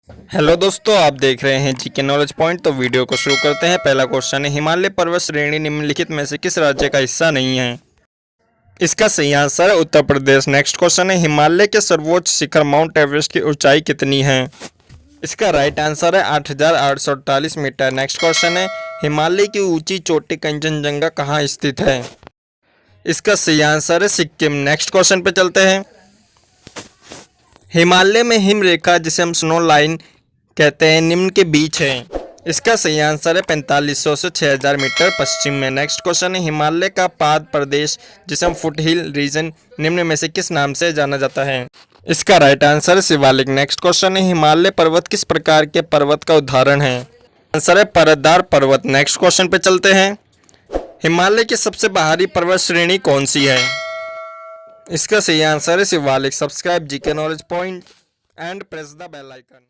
Hello दोस्तों, आप देख रहे हैं जीके नॉलेज पॉइंट। तो वीडियो को शुरू करते हैं। पहला क्वेश्चन है, हिमालय पर्वत श्रेणी निम्नलिखित में से किस राज्य का हिस्सा नहीं है? इसका सही आंसर है उत्तर प्रदेश। नेक्स्ट क्वेश्चन है, हिमालय के सर्वोच्च शिखर माउंट एवरेस्ट की ऊंचाई कितनी है? इसका राइट आंसर है 8,848 मीटर। नेक्स्ट क्वेश्चन है, हिमालय की ऊंची चोटी कंचनजंगा कहाँ स्थित है? इसका सही आंसर है सिक्किम। नेक्स्ट क्वेश्चन पे चलते हैं। हिमालय में हिम रेखा जिसे हम स्नो लाइन कहते हैं निम्न के बीच है। इसका सही आंसर है 4500 से 6000 मीटर पश्चिम में। नेक्स्ट क्वेश्चन है, हिमालय का पाद प्रदेश जिसे हम फुट हिल रीजन निम्न में से किस नाम से जाना जाता है? इसका राइट आंसर है शिवालिक। नेक्स्ट क्वेश्चन है, हिमालय पर्वत किस प्रकार के पर्वत का उदाहरण है? आंसर है परतदार पर्वत। नेक्स्ट क्वेश्चन पे चलते हैं। हिमालय की सबसे बाहरी पर्वत श्रेणी कौन सी है? इसका सही आंसर है Shivalik. Subscribe GK knowledge point and press the bell icon.